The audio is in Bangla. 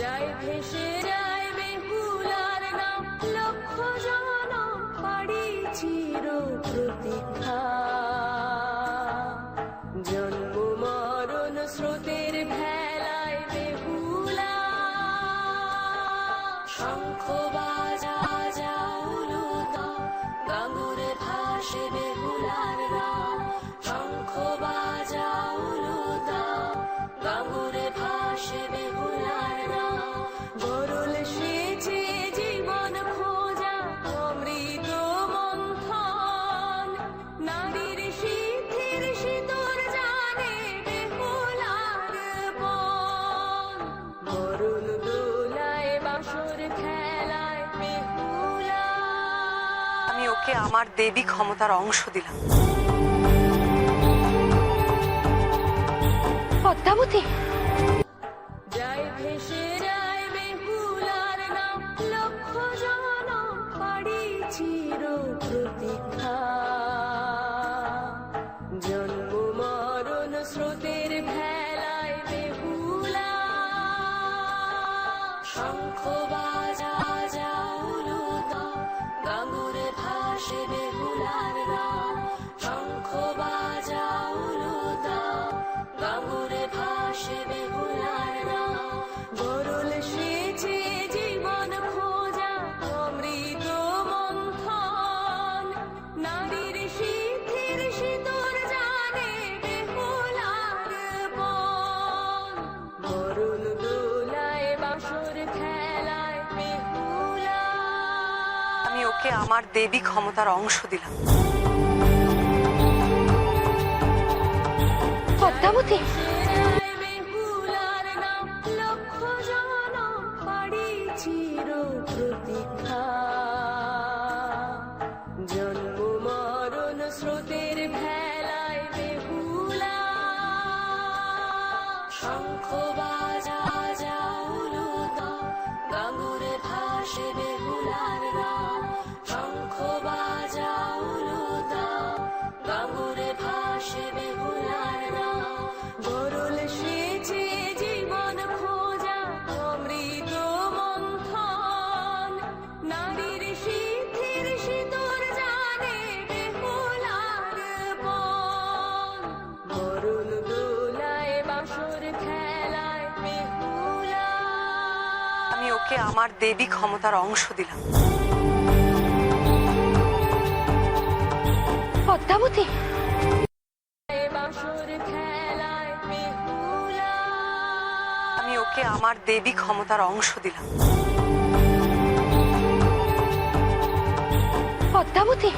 যায় ভেসে যায় বেহুলার নাম, লক্ষ জনম পাড়ি চির প্রতীক্ষা। জন্ম মরণ স্রোতের ভেলায় বেহুলা, শঙ্খ বাজা উলুতা, গাঙ্গুরে ভাসে বেহুলার নাম। শঙ্খ বাজা উলুতা, গাঙ্গুরে ভাসে বেহুলার নাম। গরল সেচে জীবন খোঁজা অমৃত মন্থন, নারীর সিদ্ধির সিঁদুর জানে বেহুলার বন। বরুণ দোলায় বাঁশর খেলায় বেহুলা, আমি ওকে আমার দেবী ক্ষমতার অংশ দিলাম। পদ্মাবতী, যায় ভেসে যায় বেহুলার নাম, লক্ষ জনম পাড়ি চির প্রতীক্ষা। জন্ম মরণ স্রোতের ভেলায় বেহুলা, শঙ্খ বাজা উলুতা, গাঙ্গুরে ভাসে বেহুলার নাম। শঙ্খ বাজা উলুতা, গাঙ্গুরে ভাসে বেহুলার নাম। গরল সেচে জীবন খোঁজা অমৃত মন্থন, নারীর সিদ্ধির সিঁদুর জানে বেহুলার বন। বরুণ দোলায় বাঁশর খেলায় বেহুলা, আমি ওকে আমার দেবী ক্ষমতার অংশ দিলাম। পদ্মাবতী, বেহুলার নাম, লক্ষ জনম পাড়ি চির প্রতীক্ষা। জন্ম মরণ স্রোতের ভেলায় বেহুলা, শঙ্খ বাজা উলুতা, গাঙ্গুরে ভাসে বেহুলার নাম। শঙ্খ বাজা উলুতা, গাঙ্গুরে ভাসে বেহুলার নাম। গরল সেচে জীবন খোঁজা অমৃত মন্থন, নারীর সিদ্ধির সিঁদুর জানে বেহুলার বন। বরুণ দোলায় বাঁশর খেলায় বেহুলা, আমি ওকে আমার দেবী ক্ষমতার অংশ দিলাম। পদ্মাবতী, বাঁশর খেলায় বেহুলা, আমি ওকে আমার দেবী ক্ষমতার অংশ দিলাম। পদ্মাবতী।